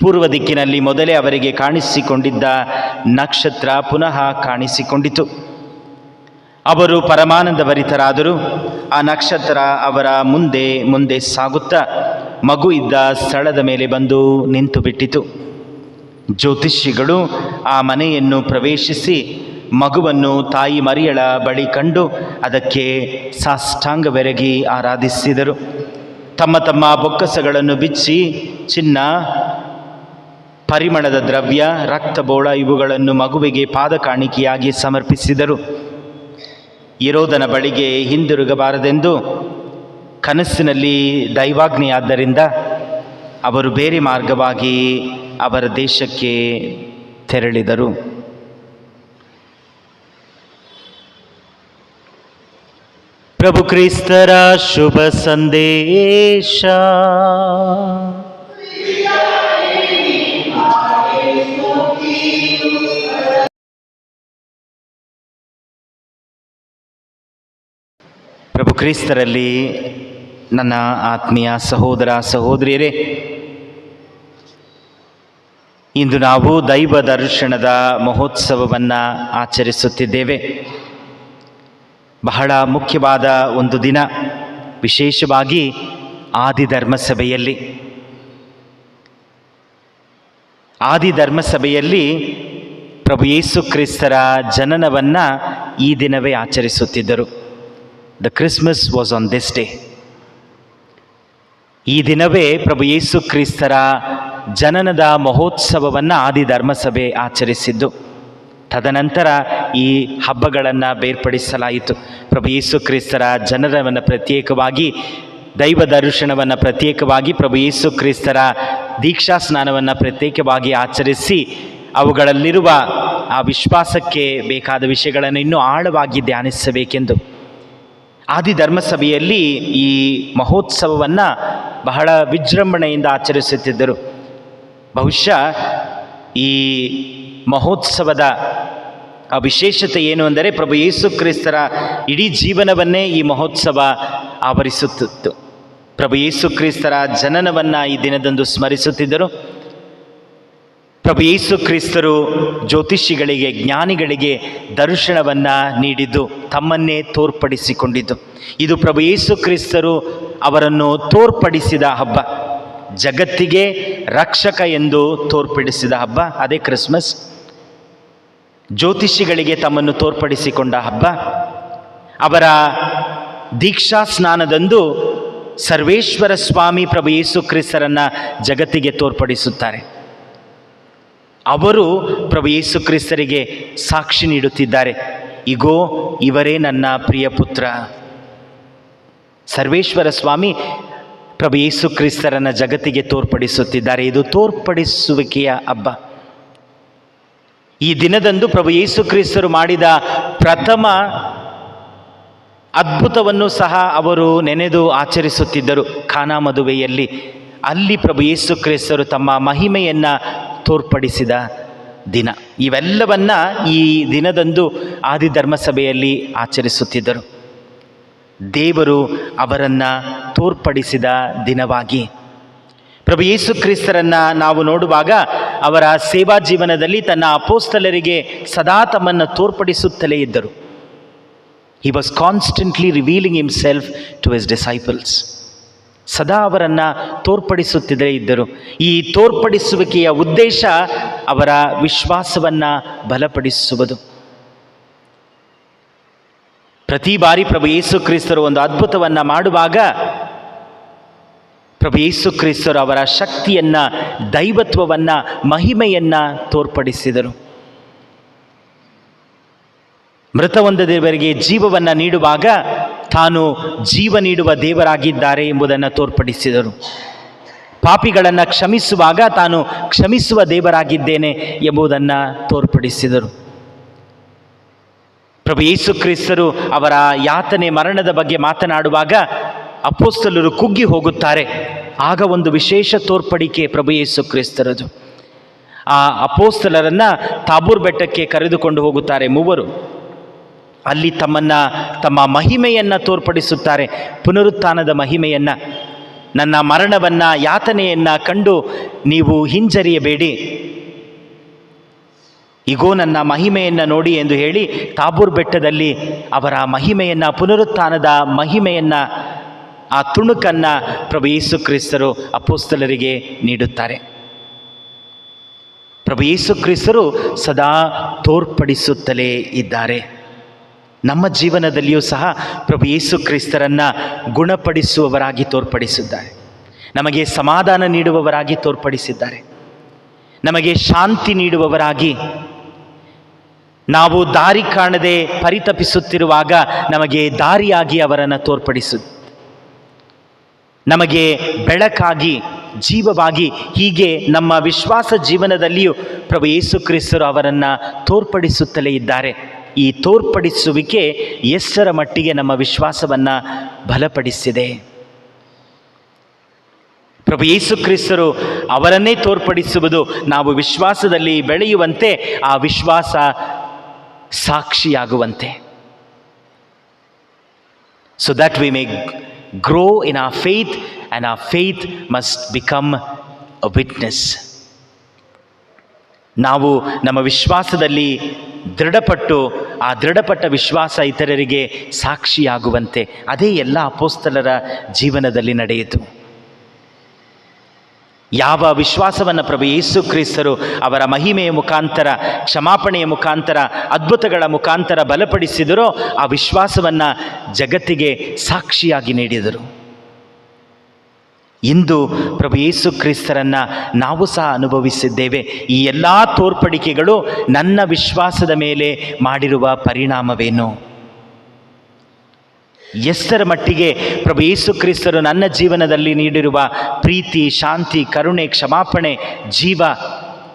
Speaker 1: ಪೂರ್ವ ದಿಕ್ಕಿನಲ್ಲಿ ಮೊದಲೇ ಅವರಿಗೆ ಕಾಣಿಸಿಕೊಂಡಿದ್ದ ನಕ್ಷತ್ರ ಪುನಃ ಕಾಣಿಸಿಕೊಂಡಿತು. ಅವರು ಪರಮಾನಂದಭರಿತರಾದರು. ಆ ನಕ್ಷತ್ರ ಅವರ ಮುಂದೆ ಮುಂದೆ ಸಾಗುತ್ತಾ ಮಗು ಇದ್ದ ಸ್ಥಳದ ಮೇಲೆ ಬಂದು ನಿಂತು ಬಿಟ್ಟಿತು. ಜ್ಯೋತಿಷಿಗಳು ಆ ಮನೆಯನ್ನು ಪ್ರವೇಶಿಸಿ ಮಗುವನ್ನು ತಾಯಿ ಮರಿಯಳ ಬಳಿ ಕಂಡು ಅದಕ್ಕೆ ಸಾಷ್ಟಾಂಗವೆರಗಿ ಆರಾಧಿಸಿದರು. ತಮ್ಮ ತಮ್ಮ ಬೊಕ್ಕಸಗಳನ್ನು ಬಿಚ್ಚಿ ಚಿನ್ನ, ಪರಿಮಳದ ದ್ರವ್ಯ, ರಕ್ತಬೋಳ ಇವುಗಳನ್ನು ಮಗುವಿಗೆ ಪಾದ ಕಾಣಿಕೆಯಾಗಿ ಸಮರ್ಪಿಸಿದರು. ಹೆರೋದನ ಬಳಿಗೆ ಹಿಂದಿರುಗಬಾರದೆಂದು ಕನಸಿನಲ್ಲಿ ದೈವಾಜ್ಞೆಯಾದ್ದರಿಂದ ಅವರು ಬೇರೆ ಮಾರ್ಗವಾಗಿ ಅವರ ದೇಶಕ್ಕೆ ತೆರಳಿದರು. ಪ್ರಭು ಕ್ರಿಸ್ತರ ಶುಭ ಸಂದೇಶ. ಪ್ರಭು ಕ್ರಿಸ್ತರಲ್ಲಿ ನನ್ನ ಆತ್ಮೀಯ ಸಹೋದರ ಸಹೋದರಿಯರೇ, ಇಂದು ನಾವು ದೈವ ದರ್ಶನದ ಮಹೋತ್ಸವವನ್ನು ಆಚರಿಸುತ್ತಿದ್ದೇವೆ. ಬಹಳ ಮುಖ್ಯವಾದ ಒಂದು ದಿನ, ವಿಶೇಷವಾಗಿ ಆದಿಧರ್ಮಸಭೆಯಲ್ಲಿ. ಆದಿಧರ್ಮಸಭೆಯಲ್ಲಿ ಪ್ರಭು ಯೇಸು ಕ್ರಿಸ್ತರ ಜನನವನ್ನು ಈ ದಿನವೇ ಆಚರಿಸುತ್ತಿದ್ದರು. The Christmas was on this day. ಈ ದಿನವೇ ಪ್ರಭು ಯೇಸು ಕ್ರಿಸ್ತರ ಜನನದ ಮಹೋತ್ಸವವನ್ನು ಆದಿಧರ್ಮಸಭೆ ಆಚರಿಸಿದ್ದು. ತದನಂತರ ಈ ಹಬ್ಬಗಳನ್ನು ಬೇರ್ಪಡಿಸಲಾಯಿತು. ಪ್ರಭು ಯೇಸು ಕ್ರಿಸ್ತರ ಜನನವನ್ನು ಪ್ರತ್ಯೇಕವಾಗಿ, ದೈವ ದರ್ಶನವನ್ನು ಪ್ರತ್ಯೇಕವಾಗಿ, ಪ್ರಭು ಯೇಸು ಕ್ರಿಸ್ತರ ದೀಕ್ಷಾ ಸ್ನಾನವನ್ನು ಪ್ರತ್ಯೇಕವಾಗಿ ಆಚರಿಸಿ ಅವುಗಳಲ್ಲಿರುವ ಆ ವಿಶ್ವಾಸಕ್ಕೆ ಬೇಕಾದ ವಿಷಯಗಳನ್ನು ಇನ್ನೂ ಆಳವಾಗಿ ಧ್ಯಾನಿಸಬೇಕೆಂದು ಆದಿಧರ್ಮಸಭೆಯಲ್ಲಿ ಈ ಮಹೋತ್ಸವವನ್ನು ಬಹಳ ವಿಜೃಂಭಣೆಯಿಂದ ಆಚರಿಸುತ್ತಿದ್ದರು. ಬಹುಶಃ ಈ ಮಹೋತ್ಸವದ ವಿಶೇಷತೆ ಏನು ಅಂದರೆ, ಪ್ರಭು ಯೇಸು ಕ್ರಿಸ್ತರ ಇಡೀ ಜೀವನವನ್ನೇ ಈ ಮಹೋತ್ಸವ ಆವರಿಸುತ್ತಿತ್ತು. ಪ್ರಭು ಯೇಸು ಕ್ರಿಸ್ತರ ಜನನವನ್ನು ಈ ದಿನದಂದು ಸ್ಮರಿಸುತ್ತಿದ್ದರು. ಪ್ರಭು ಯೇಸು ಕ್ರಿಸ್ತರು ಜ್ಯೋತಿಷಿಗಳಿಗೆ, ಜ್ಞಾನಿಗಳಿಗೆ ದರ್ಶನವನ್ನು ನೀಡಿದ್ದು, ತಮ್ಮನ್ನೇ ತೋರ್ಪಡಿಸಿಕೊಂಡಿದ್ದು. ಇದು ಪ್ರಭು ಯೇಸು ಕ್ರಿಸ್ತರು ಅವರನ್ನು ತೋರ್ಪಡಿಸಿದ ಹಬ್ಬ, ಜಗತ್ತಿಗೆ ರಕ್ಷಕ ಎಂದು ತೋರ್ಪಡಿಸಿದ ಹಬ್ಬ. ಅದೇ ಕ್ರಿಸ್ಮಸ್. ಜ್ಯೋತಿಷಿಗಳಿಗೆ ತಮ್ಮನ್ನು ತೋರ್ಪಡಿಸಿಕೊಂಡ ಹಬ್ಬ. ಅವರ ದೀಕ್ಷಾ ಸ್ನಾನದಂದು ಸರ್ವೇಶ್ವರ ಸ್ವಾಮಿ ಪ್ರಭು ಯೇಸು ಕ್ರಿಸ್ತರನ್ನು ಜಗತ್ತಿಗೆ ತೋರ್ಪಡಿಸುತ್ತಾರೆ. ಅವರು ಪ್ರಭು ಯೇಸು ಕ್ರಿಸ್ತರಿಗೆ ಸಾಕ್ಷಿ ನೀಡುತ್ತಿದ್ದಾರೆ, ಇಗೋ ಇವರೇ ನನ್ನ ಪ್ರಿಯ ಪುತ್ರ. ಸರ್ವೇಶ್ವರ ಸ್ವಾಮಿ ಪ್ರಭು ಯೇಸು ಕ್ರಿಸ್ತರನ್ನು ಜಗತ್ತಿಗೆ ತೋರ್ಪಡಿಸುತ್ತಿದ್ದಾರೆ. ಇದು ತೋರ್ಪಡಿಸುವಿಕೆಯ ಹಬ್ಬ. ಈ ದಿನದಂದು ಪ್ರಭು ಯೇಸು ಕ್ರಿಸ್ತರು ಮಾಡಿದ ಪ್ರಥಮ ಅದ್ಭುತವನ್ನು ಸಹ ಅವರು ನೆನೆದು ಆಚರಿಸುತ್ತಿದ್ದರು. ಕಾನಾ ಮದುವೆಯಲ್ಲಿ ಅಲ್ಲಿ ಪ್ರಭು ಯೇಸು ಕ್ರಿಸ್ತರು ತಮ್ಮ ಮಹಿಮೆಯನ್ನು ತೋರ್ಪಡಿಸಿದ ದಿನ. ಇವೆಲ್ಲವನ್ನ ಈ ದಿನದಂದು ಆದಿಧರ್ಮಸಭೆಯಲ್ಲಿ ಆಚರಿಸುತ್ತಿದ್ದರು. ದೇವರು ಅವರನ್ನು ತೋರ್ಪಡಿಸಿದ ದಿನವಾಗಿ ಪ್ರಭು ಯೇಸು ಕ್ರಿಸ್ತರನ್ನು ನಾವು ನೋಡುವಾಗ ಅವರ ಸೇವಾ ಜೀವನದಲ್ಲಿ ತನ್ನ ಅಪೋಸ್ತಲರಿಗೆ ಸದಾ ತಮ್ಮನ್ನು ತೋರ್ಪಡಿಸುತ್ತಲೇ ಇದ್ದರು. He was constantly revealing himself to his disciples. ಸದಾ ಅವರನ್ನು ತೋರ್ಪಡಿಸುತ್ತಿದ್ದೇ ಇದ್ದರು. ಈ ತೋರ್ಪಡಿಸುವಿಕೆಯ ಉದ್ದೇಶ ಅವರ ವಿಶ್ವಾಸವನ್ನು ಬಲಪಡಿಸುವುದು. ಪ್ರತಿ ಬಾರಿ ಪ್ರಭು ಯೇಸು ಕ್ರಿಸ್ತರು ಒಂದು ಅದ್ಭುತವನ್ನು ಮಾಡುವಾಗ ಪ್ರಭು ಯೇಸು ಕ್ರಿಸ್ತರು ಅವರ ಶಕ್ತಿಯನ್ನು, ದೈವತ್ವವನ್ನು, ಮಹಿಮೆಯನ್ನು ತೋರ್ಪಡಿಸಿದರು. ಮೃತ ಹೊಂದದವರಿಗೆ ಜೀವವನ್ನು ನೀಡುವಾಗ ತಾನು ಜೀವ ನೀಡುವ ದೇವರಾಗಿದ್ದಾರೆ ಎಂಬುದನ್ನು ತೋರ್ಪಡಿಸಿದರು. ಪಾಪಿಗಳನ್ನು ಕ್ಷಮಿಸುವಾಗ ತಾನು ಕ್ಷಮಿಸುವ ದೇವರಾಗಿದ್ದೇನೆ ಎಂಬುದನ್ನು ತೋರ್ಪಡಿಸಿದರು. ಪ್ರಭು ಯೇಸು ಕ್ರಿಸ್ತರು ಅವರ ಯಾತನೆ, ಮರಣದ ಬಗ್ಗೆ ಮಾತನಾಡುವಾಗ ಅಪೋಸ್ತಲರು ಕುಗ್ಗಿ ಹೋಗುತ್ತಾರೆ. ಆಗ ಒಂದು ವಿಶೇಷ ತೋರ್ಪಡಿಕೆ ಪ್ರಭು ಯೇಸು ಕ್ರಿಸ್ತರದು. ಆ ಅಪೋಸ್ತಲರನ್ನು ತಾಬೂರ್ ಬೆಟ್ಟಕ್ಕೆ ಕರೆದುಕೊಂಡು ಹೋಗುತ್ತಾರೆ ಮೂವರು. ಅಲ್ಲಿ ತಮ್ಮ ಮಹಿಮೆಯನ್ನು ತೋರ್ಪಡಿಸುತ್ತಾರೆ, ಪುನರುತ್ಥಾನದ ಮಹಿಮೆಯನ್ನು. ನನ್ನ ಮರಣವನ್ನು, ಯಾತನೆಯನ್ನು ಕಂಡು ನೀವು ಹಿಂಜರಿಯಬೇಡಿ, ಇಗೋ ನನ್ನ ಮಹಿಮೆಯನ್ನು ನೋಡಿ ಎಂದು ಹೇಳಿ ತಾಬೂರ್ ಬೆಟ್ಟದಲ್ಲಿ ಅವರ ಮಹಿಮೆಯನ್ನು, ಪುನರುತ್ಥಾನದ ಮಹಿಮೆಯನ್ನು, ಆ ತುಣುಕನ್ನು ಪ್ರಭು ಯೇಸು ಕ್ರಿಸ್ತರು ಅಪೋಸ್ತಲರಿಗೆ ನೀಡುತ್ತಾರೆ. ಪ್ರಭು ಯೇಸು ಕ್ರಿಸ್ತರು ಸದಾ ತೋರ್ಪಡಿಸುತ್ತಲೇ ಇದ್ದಾರೆ. ನಮ್ಮ ಜೀವನದಲ್ಲಿಯೂ ಸಹ ಪ್ರಭು ಯೇಸು ಕ್ರಿಸ್ತರನ್ನು ಗುಣಪಡಿಸುವವರಾಗಿ ತೋರ್ಪಡಿಸಿದ್ದಾರೆ. ನಮಗೆ ಸಮಾಧಾನ ನೀಡುವವರಾಗಿ ತೋರ್ಪಡಿಸಿದ್ದಾರೆ. ನಮಗೆ ಶಾಂತಿ ನೀಡುವವರಾಗಿ, ನಾವು ದಾರಿ ಕಾಣದೆ ಪರಿತಪಿಸುತ್ತಿರುವಾಗ ನಮಗೆ ದಾರಿಯಾಗಿ ಅವರನ್ನು ನಮಗೆ ಬೆಳಕಾಗಿ, ಜೀವವಾಗಿ, ಹೀಗೆ ನಮ್ಮ ವಿಶ್ವಾಸ ಜೀವನದಲ್ಲಿಯೂ ಪ್ರಭು ಯೇಸು ಕ್ರಿಸ್ತರು ಅವರನ್ನು ತೋರ್ಪಡಿಸುತ್ತಲೇ ಇದ್ದಾರೆ. ಈ ತೋರ್ಪಡಿಸುವಿಕೆ ಎಷ್ಟರ ಮಟ್ಟಿಗೆ ನಮ್ಮ ವಿಶ್ವಾಸವನ್ನು ಬಲಪಡಿಸಿದೆ. ಪ್ರಭು ಯೇಸು ಕ್ರಿಸ್ತರು ಅವರನ್ನೇ ತೋರ್ಪಡಿಸುವುದು ನಾವು ವಿಶ್ವಾಸದಲ್ಲಿ ಬೆಳೆಯುವಂತೆ, ಆ ವಿಶ್ವಾಸ ಸಾಕ್ಷಿಯಾಗುವಂತೆ. So that we may grow in our faith, and our faith must become a witness. ನಾವು ನಮ್ಮ ವಿಶ್ವಾಸದಲ್ಲಿ ದೃಢಪಟ್ಟು ಆ ದೃಢಪಟ್ಟ ವಿಶ್ವಾಸ ಇತರರಿಗೆ ಸಾಕ್ಷಿಯಾಗುವಂತೆ ಅದೇ ಎಲ್ಲ ಅಪೊಸ್ತಲರ ಜೀವನದಲ್ಲಿ ನಡೆಯಿತು. ಯಾವ ವಿಶ್ವಾಸವನ್ನು ಪ್ರಭು ಯೇಸು ಕ್ರಿಸ್ತರು ಅವರ ಮಹಿಮೆಯ ಮುಖಾಂತರ, ಕ್ಷಮಾಪಣೆಯ ಮುಖಾಂತರ, ಅದ್ಭುತಗಳ ಮುಖಾಂತರ ಬಲಪಡಿಸಿದರೋ ಆ ವಿಶ್ವಾಸವನ್ನು ಜಗತ್ತಿಗೆ ಸಾಕ್ಷಿಯಾಗಿ ನೀಡಿದರು. ಇಂದು ಪ್ರಭು ಯೇಸು ಕ್ರಿಸ್ತರನ್ನು ನಾವು ಸಹ ಅನುಭವಿಸಿದ್ದೇವೆ. ಈ ಎಲ್ಲ ತೋರ್ಪಡಿಕೆಗಳು ನನ್ನ ವಿಶ್ವಾಸದ ಮೇಲೆ ಮಾಡಿರುವ ಪರಿಣಾಮವೇನು? ಎಷ್ಟರ ಮಟ್ಟಿಗೆ ಪ್ರಭು ಯೇಸು ಕ್ರಿಸ್ತರು ನನ್ನ ಜೀವನದಲ್ಲಿ ನೀಡಿರುವ ಪ್ರೀತಿ, ಶಾಂತಿ, ಕರುಣೆ, ಕ್ಷಮಾಪಣೆ, ಜೀವ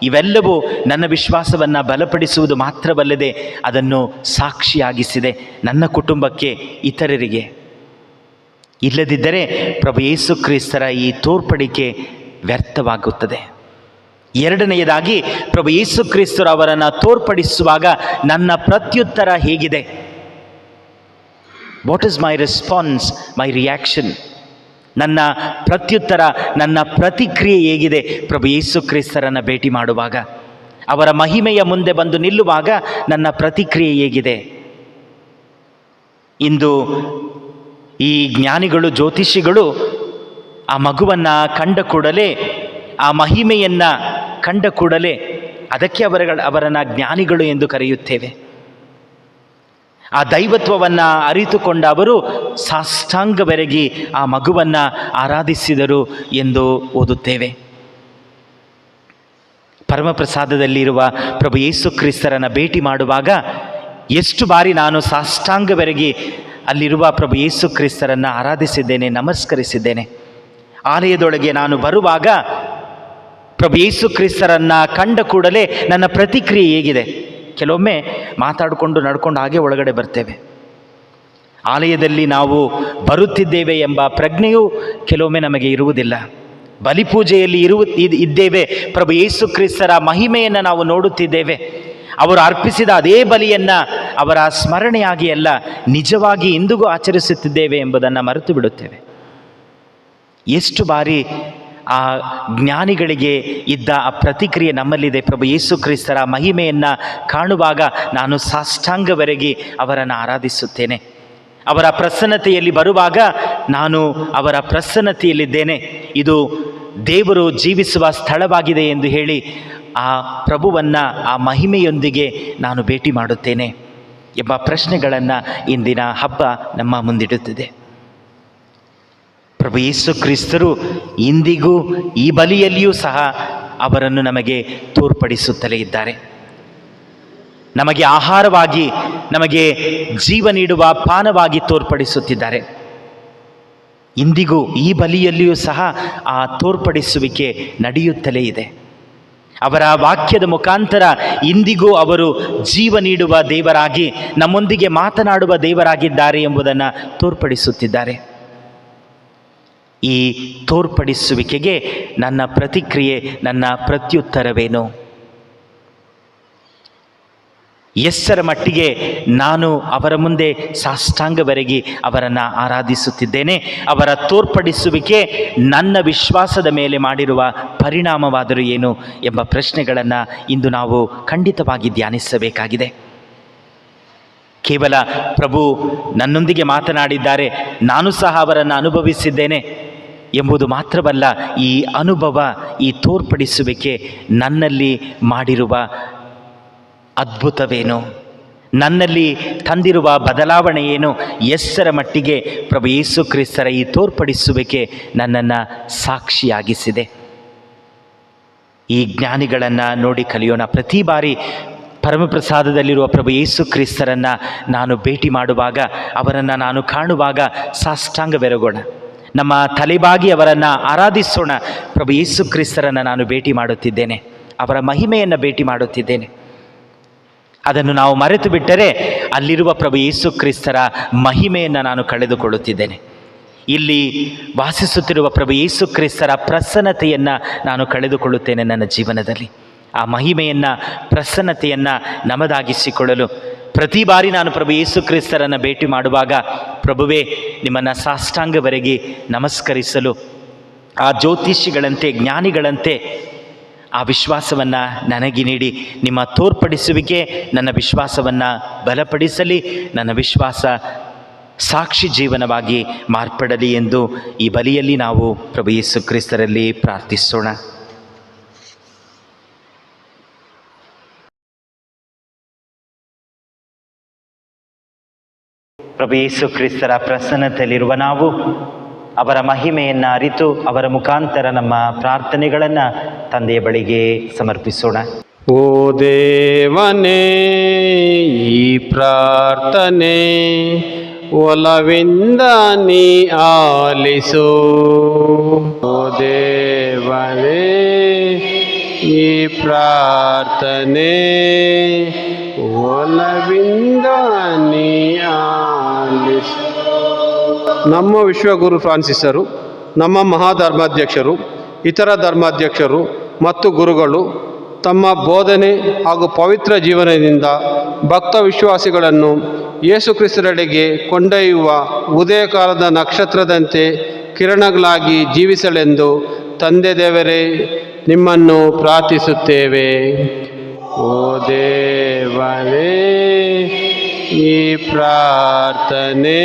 Speaker 1: ಇವೆಲ್ಲವೂ ನನ್ನ ವಿಶ್ವಾಸವನ್ನು ಬಲಪಡಿಸುವುದು ಮಾತ್ರವಲ್ಲದೆ ಅದನ್ನು ಸಾಕ್ಷಿಯಾಗಿಸಿದೆ ನನ್ನ ಕುಟುಂಬಕ್ಕೆ, ಇತರರಿಗೆ. ಇಲ್ಲದಿದ್ದರೆ ಪ್ರಭು ಯೇಸು ಕ್ರಿಸ್ತರ ಈ ತೋರ್ಪಡಿಕೆ ವ್ಯರ್ಥವಾಗುತ್ತದೆ. ಎರಡನೆಯದಾಗಿ, ಪ್ರಭು ಯೇಸು ಕ್ರಿಸ್ತರು ಅವರನ್ನು ತೋರ್ಪಡಿಸುವಾಗ ನನ್ನ ಪ್ರತ್ಯುತ್ತರ ಹೇಗಿದೆ? What is my response, my reaction? ನನ್ನ ಪ್ರತ್ಯುತ್ತರ, ನನ್ನ ಪ್ರತಿಕ್ರಿಯೆ ಹೇಗಿದೆ ಪ್ರಭು ಯೇಸು ಕ್ರಿಸ್ತರನ್ನು ಭೇಟಿ ಮಾಡುವಾಗ? ಅವರ ಮಹಿಮೆಯ ಮುಂದೆ ಬಂದು ನಿಲ್ಲುವಾಗ ನನ್ನ ಪ್ರತಿಕ್ರಿಯೆ ಹೇಗಿದೆ? ಇಂದು ಈ ಜ್ಞಾನಿಗಳು, ಜ್ಯೋತಿಷಿಗಳು ಆ ಮಗುವನ್ನು ಕಂಡ ಕೂಡಲೇ, ಆ ಮಹಿಮೆಯನ್ನು ಕಂಡ ಕೂಡಲೇ ಅದಕ್ಕೆ ಅವರನ್ನು ಜ್ಞಾನಿಗಳು ಎಂದು ಕರೆಯುತ್ತೇವೆ. ಆ ದೈವತ್ವವನ್ನು ಅರಿತುಕೊಂಡ ಅವರು ಸಾಷ್ಟಾಂಗವೆರಗಿ ಆ ಮಗುವನ್ನು ಆರಾಧಿಸಿದರು ಎಂದು ಓದುತ್ತೇವೆ. ಪರಮಪ್ರಸಾದದಲ್ಲಿರುವ ಪ್ರಭು ಯೇಸು ಕ್ರಿಸ್ತರನ್ನು ಭೇಟಿ ಮಾಡುವಾಗ ಎಷ್ಟು ಬಾರಿ ನಾನು ಸಾಷ್ಟಾಂಗವೆರಗಿ ಅಲ್ಲಿರುವ ಪ್ರಭು ಯೇಸು ಕ್ರಿಸ್ತರನ್ನು ಆರಾಧಿಸಿದ್ದೇನೆ, ನಮಸ್ಕರಿಸಿದ್ದೇನೆ. ಆಲಯದೊಳಗೆ ನಾನು ಬರುವಾಗ ಪ್ರಭು ಯೇಸು ಕ್ರಿಸ್ತರನ್ನು ಕಂಡ ಕೂಡಲೇ ನನ್ನ ಪ್ರತಿಕ್ರಿಯೆ ಹೇಗಿದೆ? ಕೆಲವೊಮ್ಮೆ ಮಾತಾಡಿಕೊಂಡು ನಡ್ಕೊಂಡು ಹಾಗೆ ಒಳಗಡೆ ಬರ್ತೇವೆ. ಆಲಯದಲ್ಲಿ ನಾವು ಬರುತ್ತಿದ್ದೇವೆ ಎಂಬ ಪ್ರಜ್ಞೆಯೂ ಕೆಲವೊಮ್ಮೆ ನಮಗೆ ಇರುವುದಿಲ್ಲ. ಬಲಿಪೂಜೆಯಲ್ಲಿ ಇದ್ದೇವೆ, ಪ್ರಭು ಯೇಸು ಕ್ರಿಸ್ತರ ಮಹಿಮೆಯನ್ನು ನಾವು ನೋಡುತ್ತಿದ್ದೇವೆ. ಅವರು ಅರ್ಪಿಸಿದ ಅದೇ ಬಲಿಯನ್ನು ಅವರ ಸ್ಮರಣೆಯಾಗಿ ಅಲ್ಲ, ನಿಜವಾಗಿ ಇಂದಿಗೂ ಆಚರಿಸುತ್ತಿದ್ದೇವೆ ಎಂಬುದನ್ನು ಮರೆತು ಬಿಡುತ್ತೇವೆ. ಎಷ್ಟು ಬಾರಿ ಆ ಜ್ಞಾನಿಗಳಿಗೆ ಇದ್ದ ಆ ಪ್ರತಿಕ್ರಿಯೆ ನಮ್ಮಲ್ಲಿದೆ? ಪ್ರಭು ಯೇಸು ಕ್ರಿಸ್ತರ ಮಹಿಮೆಯನ್ನು ಕಾಣುವಾಗ ನಾನು ಸಾಷ್ಟಾಂಗವೆರಗಿ ಅವರನ್ನು ಆರಾಧಿಸುತ್ತೇನೆ. ಅವರ ಪ್ರಸನ್ನತೆಯಲ್ಲಿ ಬರುವಾಗ ನಾನು ಅವರ ಪ್ರಸನ್ನತೆಯಲ್ಲಿದ್ದೇನೆ, ಇದು ದೇವರು ಜೀವಿಸುವ ಸ್ಥಳವಾಗಿದೆ ಎಂದು ಹೇಳಿ ಆ ಪ್ರಭುವನ್ನು ಆ ಮಹಿಮೆಯೊಂದಿಗೆ ನಾನು ಭೇಟಿ ಮಾಡುತ್ತೇನೆ ಎಂಬ ಪ್ರಶ್ನೆಗಳನ್ನು ಇಂದಿನ ಹಬ್ಬ ನಮ್ಮ ಮುಂದಿಡುತ್ತಿದೆ. ಪ್ರಭು ಯೇಸು ಕ್ರಿಸ್ತರು ಇಂದಿಗೂ ಈ ಬಲಿಯಲ್ಲಿಯೂ ಸಹ ಅವರನ್ನು ನಮಗೆ ತೋರ್ಪಡಿಸುತ್ತಲೇ ಇದ್ದಾರೆ. ನಮಗೆ ಆಹಾರವಾಗಿ, ನಮಗೆ ಜೀವ ನೀಡುವ ಪಾನವಾಗಿ ತೋರ್ಪಡಿಸುತ್ತಿದ್ದಾರೆ. ಇಂದಿಗೂ ಈ ಬಲಿಯಲ್ಲಿಯೂ ಸಹ ಆ ತೋರ್ಪಡಿಸುವಿಕೆ ನಡೆಯುತ್ತಲೇ ಇದೆ. ಅವರ ವಾಕ್ಯದ ಮುಖಾಂತರ ಇಂದಿಗೂ ಅವರು ಜೀವ ನೀಡುವ ದೇವರಾಗಿ, ನಮ್ಮೊಂದಿಗೆ ಮಾತನಾಡುವ ದೇವರಾಗಿದ್ದಾರೆ ಎಂಬುದನ್ನು ತೋರ್ಪಡಿಸುತ್ತಿದ್ದಾರೆ. ಈ ತೋರ್ಪಡಿಸುವಿಕೆಗೆ ನನ್ನ ಪ್ರತಿಕ್ರಿಯೆ, ನನ್ನ ಪ್ರತ್ಯುತ್ತರವೇನು? ಎಷ್ಟರ ಮಟ್ಟಿಗೆ ನಾನು ಅವರ ಮುಂದೆ ಸಾಷ್ಟಾಂಗವೆರಗಿ ಅವರನ್ನು ಆರಾಧಿಸುತ್ತಿದ್ದೇನೆ? ಅವರ ತೋರ್ಪಡಿಸುವಿಕೆ ನನ್ನ ವಿಶ್ವಾಸದ ಮೇಲೆ ಮಾಡಿರುವ ಪರಿಣಾಮವಾದರೂ ಏನು ಎಂಬ ಪ್ರಶ್ನೆಗಳನ್ನು ಇಂದು ನಾವು ಖಂಡಿತವಾಗಿ ಧ್ಯಾನಿಸಬೇಕಾಗಿದೆ. ಕೇವಲ ಪ್ರಭು ನನ್ನೊಂದಿಗೆ ಮಾತನಾಡಿದ್ದಾರೆ, ನಾನು ಸಹ ಅವರನ್ನು ಅನುಭವಿಸಿದ್ದೇನೆ ಎಂಬುದು ಮಾತ್ರವಲ್ಲ, ಈ ಅನುಭವ, ಈ ತೋರ್ಪಡಿಸುವಿಕೆ ನನ್ನಲ್ಲಿ ಮಾಡಿರುವ ಅದ್ಭುತವೇನು, ನನ್ನಲ್ಲಿ ತಂದಿರುವ ಬದಲಾವಣೆ ಏನು? ಎಷ್ಟರ ಮಟ್ಟಿಗೆ ಪ್ರಭು ಯೇಸು ಕ್ರಿಸ್ತರ ಈ ತೋರ್ಪಡಿಸುವಿಕೆ ನನ್ನನ್ನು ಸಾಕ್ಷಿಯಾಗಿಸಿದೆ? ಈ ಜ್ಞಾನಿಗಳನ್ನು ನೋಡಿ ಕಲಿಯೋಣ. ಪ್ರತಿ ಬಾರಿ ಪರಮಪ್ರಸಾದದಲ್ಲಿರುವ ಪ್ರಭು ಯೇಸು ಕ್ರಿಸ್ತರನ್ನು ನಾನು ಭೇಟಿ ಮಾಡುವಾಗ, ಅವರನ್ನು ನಾನು ಕಾಣುವಾಗ ಸಾಷ್ಟಾಂಗವೆರಗೋಣ, ನಮ್ಮ ತಲೆಬಾಗಿ ಅವರನ್ನು ಆರಾಧಿಸೋಣ. ಪ್ರಭು ಯೇಸು ಕ್ರಿಸ್ತರನ್ನು ನಾನು ಭೇಟಿ ಮಾಡುತ್ತಿದ್ದೇನೆ, ಅವರ ಮಹಿಮೆಯನ್ನು ಭೇಟಿ ಮಾಡುತ್ತಿದ್ದೇನೆ. ಅದನ್ನು ನಾವು ಮರೆತು ಬಿಟ್ಟರೆ ಅಲ್ಲಿರುವ ಪ್ರಭು ಯೇಸು ಕ್ರಿಸ್ತರ ಮಹಿಮೆಯನ್ನು ನಾನು ಕಳೆದುಕೊಳ್ಳುತ್ತಿದ್ದೇನೆ. ಇಲ್ಲಿ ವಾಸಿಸುತ್ತಿರುವ ಪ್ರಭು ಯೇಸು ಕ್ರಿಸ್ತರ ಪ್ರಸನ್ನತೆಯನ್ನು ನಾನು ಕಳೆದುಕೊಳ್ಳುತ್ತೇನೆ ನನ್ನ ಜೀವನದಲ್ಲಿ. ಆ ಮಹಿಮೆಯನ್ನು, ಪ್ರಸನ್ನತೆಯನ್ನು ನಮ್ಮದಾಗಿಸಿಕೊಳ್ಳಲು ಪ್ರತಿ ಬಾರಿ ನಾನು ಪ್ರಭು ಯೇಸು ಕ್ರಿಸ್ತರನ್ನು ಭೇಟಿ ಮಾಡುವಾಗ, ಪ್ರಭುವೇ ನಿಮ್ಮನ್ನು ಸಾಷ್ಟಾಂಗವೆರಗಿ ನಮಸ್ಕರಿಸಲು, ಆ ಜ್ಯೋತಿಷಿಗಳಂತೆ, ಜ್ಞಾನಿಗಳಂತೆ ಆ ವಿಶ್ವಾಸವನ್ನು ನನಗೆ ನೀಡಿ. ನಿಮ್ಮ ತೋರ್ಪಡಿಸುವಿಕೆ ನನ್ನ ವಿಶ್ವಾಸವನ್ನು ಬಲಪಡಿಸಲಿ, ನನ್ನ ವಿಶ್ವಾಸ ಸಾಕ್ಷಿ ಜೀವನವಾಗಿ ಮಾರ್ಪಡಲಿ ಎಂದು ಈ ಬಲಿಯಲ್ಲಿ ನಾವು ಪ್ರಭು ಯೇಸು ಕ್ರಿಸ್ತರಲ್ಲಿ ಪ್ರಾರ್ಥಿಸೋಣ. ಪ್ರಭು ಯೇಸು ಕ್ರಿಸ್ತರ ಪ್ರಸನ್ನತೆಯಲ್ಲಿರುವ ನಾವು ಅವರ ಮಹಿಮೆಯನ್ನು ಅರಿತು ಅವರ ಮುಖಾಂತರ ನಮ್ಮ ಪ್ರಾರ್ಥನೆಗಳನ್ನು ತಂದೆಯ ಬಳಿಗೆ ಸಮರ್ಪಿಸೋಣ.
Speaker 5: ಓ ದೇವನೇ, ಈ ಪ್ರಾರ್ಥನೆ ಒಲವಿಂದ ನೀ ಆಲಿಸು. ಓ ದೇವನೇ, ಈ ಪ್ರಾರ್ಥನೆ ಒಲವಿಂದ ನೀ ಆಲಿಸು. ನಮ್ಮ ವಿಶ್ವಗುರು ಫ್ರಾನ್ಸಿಸರು, ನಮ್ಮ ಮಹಾಧರ್ಮಾಧ್ಯಕ್ಷರು, ಇತರ ಧರ್ಮಾಧ್ಯಕ್ಷರು ಮತ್ತು ಗುರುಗಳು ತಮ್ಮ ಬೋಧನೆ ಹಾಗೂ ಪವಿತ್ರ ಜೀವನದಿಂದ ಭಕ್ತ ವಿಶ್ವಾಸಿಗಳನ್ನು ಯೇಸುಕ್ರಿಸ್ತರೆಡೆಗೆ ಕೊಂಡೊಯ್ಯುವ ಉದಯಕಾಲದ ನಕ್ಷತ್ರದಂತೆ ಕಿರಣಗಳಾಗಿ ಜೀವಿಸಲೆಂದು ತಂದೆ ದೇವರೇ ನಿಮ್ಮನ್ನು ಪ್ರಾರ್ಥಿಸುತ್ತೇವೆ. ಓ ದೇವರೇ, ಈ ಪ್ರಾರ್ಥನೆ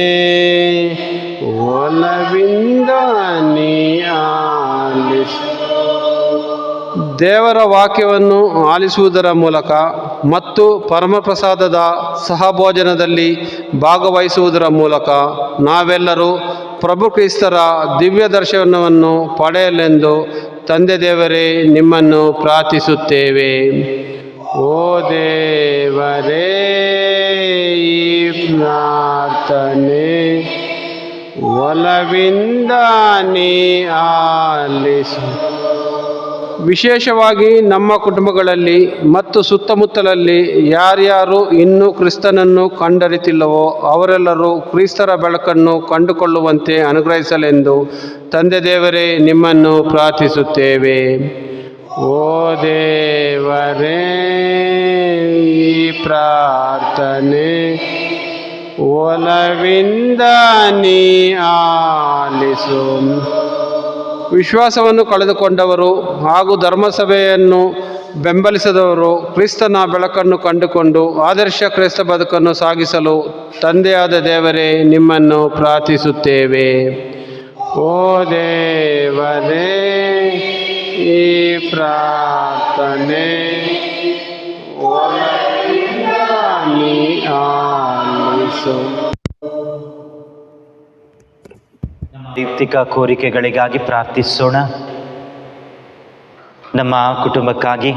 Speaker 5: ಒಲವಿಂದ ನೀ ಆಲಿಸು. ದೇವರ ವಾಕ್ಯವನ್ನು ಆಲಿಸುವುದರ ಮೂಲಕ ಮತ್ತು ಪರಮಪ್ರಸಾದದ ಸಹಭೋಜನದಲ್ಲಿ ಭಾಗವಹಿಸುವುದರ ಮೂಲಕ ನಾವೆಲ್ಲರೂ ಪ್ರಭು ಕ್ರಿಸ್ತರ ದಿವ್ಯ ದರ್ಶನವನ್ನು ಪಡೆಯಲೆಂದು ತಂದೆ ದೇವರೇ ನಿಮ್ಮನ್ನು ಪ್ರಾರ್ಥಿಸುತ್ತೇವೆ. ಓ ದೇವರೇ, ಈ ಪ್ರಾರ್ಥನೆ ಒಲವಿಂದ ನೀ ಆಲಿಸು. ವಿಶೇಷವಾಗಿ ನಮ್ಮ ಕುಟುಂಬಗಳಲ್ಲಿ ಮತ್ತು ಸುತ್ತಮುತ್ತಲಲ್ಲಿ ಯಾರ್ಯಾರು ಇನ್ನೂ ಕ್ರಿಸ್ತನನ್ನು ಕಂಡರಿತಿಲ್ಲವೋ ಅವರೆಲ್ಲರೂ ಕ್ರಿಸ್ತರ ಬೆಳಕನ್ನು ಕಂಡುಕೊಳ್ಳುವಂತೆ ಅನುಗ್ರಹಿಸಲೆಂದು ತಂದೆ ದೇವರೇ ನಿಮ್ಮನ್ನು ಪ್ರಾರ್ಥಿಸುತ್ತೇವೆ. ಓ ದೇವರೇ, ಈ ಪ್ರಾರ್ಥನೆ ಒಲವಿಂದ ನೀ ಆಲಿಸು. ವಿಶ್ವಾಸವನ್ನು ಕಳೆದುಕೊಂಡವರು ಹಾಗೂ ಧರ್ಮಸಭೆಯನ್ನು ಬೆಂಬಲಿಸದವರು ಕ್ರಿಸ್ತನ ಬೆಳಕನ್ನು ಕಂಡುಕೊಂಡು ಆದರ್ಶ ಕ್ರೈಸ್ತ ಬದುಕನ್ನು ಸಾಗಿಸಲು ತಂದೆಯಾದ ದೇವರೇ ನಿಮ್ಮನ್ನು ಪ್ರಾರ್ಥಿಸುತ್ತೇವೆ. ಓ ದೇವರೇ, ಈ ಪ್ರಾರ್ಥನೆ ಒಲವಿಂದ ನೀ ಆಲಿಸು.
Speaker 1: ವೈಯಕ್ತಿಕ ಕೋರಿಕೆಗಳಿಗಾಗಿ ಪ್ರಾರ್ಥಿಸೋಣ. ನಮ್ಮ ಕುಟುಂಬಕ್ಕಾಗಿ,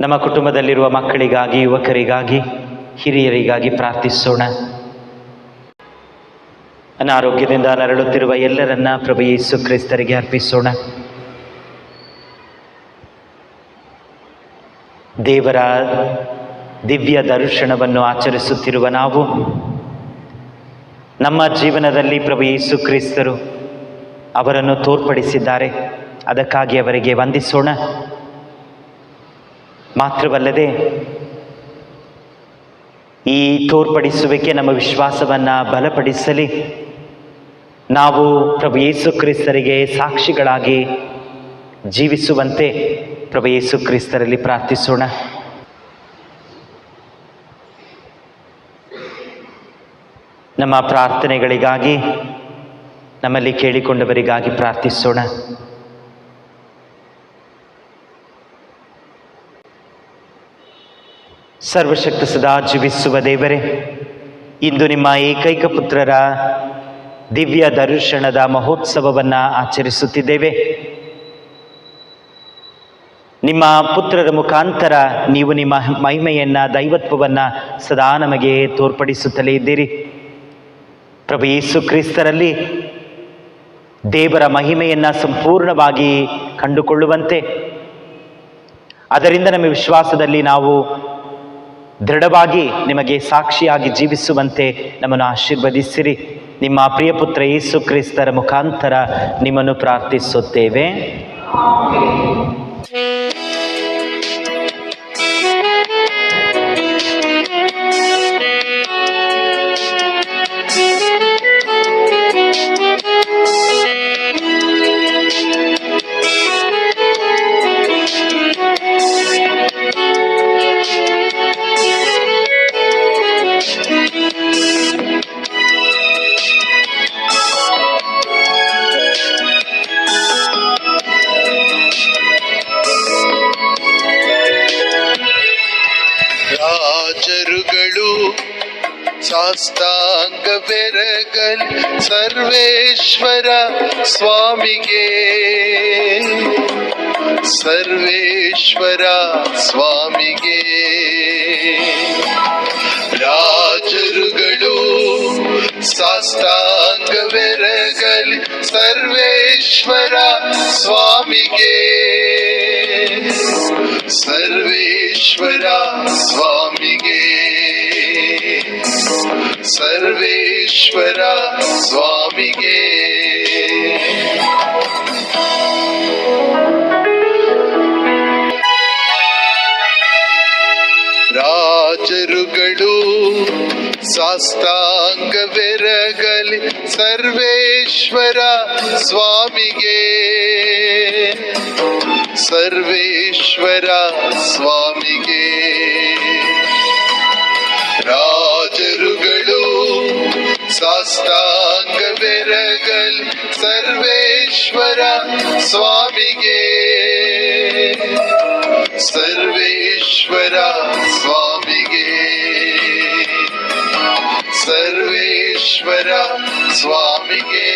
Speaker 1: ನಮ್ಮ ಕುಟುಂಬದಲ್ಲಿರುವ ಮಕ್ಕಳಿಗಾಗಿ, ಯುವಕರಿಗಾಗಿ, ಹಿರಿಯರಿಗಾಗಿ ಪ್ರಾರ್ಥಿಸೋಣ. ಅನಾರೋಗ್ಯದಿಂದ ನರಳುತ್ತಿರುವ ಎಲ್ಲರನ್ನ ಪ್ರಭು ಯೇಸು ಕ್ರಿಸ್ತರಿಗೆ ಅರ್ಪಿಸೋಣ. ದೇವರ ದಿವ್ಯ ದರ್ಶನವನ್ನು ಆಚರಿಸುತ್ತಿರುವ ನಾವು ನಮ್ಮ ಜೀವನದಲ್ಲಿ ಪ್ರಭು ಯೇಸು ಕ್ರಿಸ್ತರು ಅವರನ್ನು ತೋರ್ಪಡಿಸಿದ್ದಾರೆ. ಅದಕ್ಕಾಗಿ ಅವರಿಗೆ ವಂದಿಸೋಣ. ಮಾತ್ರವಲ್ಲದೆ ಈ ತೋರ್ಪಡಿಸುವಿಕೆ ನಮ್ಮ ವಿಶ್ವಾಸವನ್ನು ಬಲಪಡಿಸಲಿ. ನಾವು ಪ್ರಭು ಯೇಸು ಕ್ರಿಸ್ತರಿಗೆ ಸಾಕ್ಷಿಗಳಾಗಿ ಜೀವಿಸುವಂತೆ ಪ್ರಭು ಯೇಸು ಕ್ರಿಸ್ತರಲ್ಲಿ ಪ್ರಾರ್ಥಿಸೋಣ. ನಮ್ಮ ಪ್ರಾರ್ಥನೆಗಳಿಗಾಗಿ, ನಮ್ಮಲ್ಲಿ ಕೇಳಿಕೊಂಡವರಿಗಾಗಿ ಪ್ರಾರ್ಥಿಸೋಣ. ಸರ್ವಶಕ್ತ ಸದಾ ಜೀವಿಸುವ ದೇವರೇ, ಇಂದು ನಿಮ್ಮ ಏಕೈಕ ಪುತ್ರರ ದಿವ್ಯ ದರ್ಶನದ ಮಹೋತ್ಸವವನ್ನು ಆಚರಿಸುತ್ತಿದ್ದೇವೆ. ನಿಮ್ಮ ಪುತ್ರರ ಮುಖಾಂತರ ನೀವು ನಿಮ್ಮ ಮಹಿಮೆಯನ್ನು, ದೈವತ್ವವನ್ನು ಸದಾ ನಮಗೆ ತೋರ್ಪಡಿಸುತ್ತಲೇ ಇದ್ದೀರಿ. ಪ್ರಭು ಯೇಸು ಕ್ರಿಸ್ತರಲ್ಲಿ ದೇವರ ಮಹಿಮೆಯನ್ನು ಸಂಪೂರ್ಣವಾಗಿ ಕಂಡುಕೊಳ್ಳುವಂತೆ, ಅದರಿಂದ ನಮ್ಮ ವಿಶ್ವಾಸದಲ್ಲಿ ನಾವು ದೃಢವಾಗಿ ನಿಮಗೆ ಸಾಕ್ಷಿಯಾಗಿ ಜೀವಿಸುವಂತೆ ನಮ್ಮನ್ನು ಆಶೀರ್ವದಿಸಿರಿ. ನಿಮ್ಮ ಪ್ರಿಯಪುತ್ರ ಯೇಸು ಕ್ರಿಸ್ತರ ಮುಖಾಂತರ ನಿಮ್ಮನ್ನು ಪ್ರಾರ್ಥಿಸುತ್ತೇವೆ.
Speaker 2: ರಾಜರುಗಳು ಸಾಷ್ಟಾಂಗ ಬೆರಗಲಿ ಸರ್ವೇಶ್ವರ ಸ್ವಾಮಿಗೆ, ಸರ್ವೇಶ್ವರ ಸ್ವಾಮಿಗೆ. ರಾಜರುಗಳು ಸಾಷ್ಟಾಂಗ ಬೆರಗಲಿ ಸರ್ವೇಶ್ವರ ಸ್ವಾಮಿಗೆ, ಸರ್ವೇಶ್ವರ ಸ್ವಾಮಿಗೆ, ಸರ್ವೇಶ್ವರ ಸ್ವಾಮಿಗೆ. ರಾಜರುಗಳು ಸಾಷ್ಟಾಂಗವೆರಗಲಿ ಸರ್ವೇಶ್ವರ ಸ್ವಾಮಿಗೆ, ಸರ್ವೇಶ್ವರ ಸ್ವಾಮಿಗೆ. ರಾಜರುಗಳು ಸಾಷ್ಟಾಂಗವೆರಗಲಿ ಸರ್ವೇಶ್ವರ ಸ್ವಾಮಿಗೆ, ಸರ್ವೇಶ್ವರ ಸ್ವಾಮಿಗೆ, ಸರ್ವೇಶ್ವರ ಸ್ವಾಮಿಗೆ.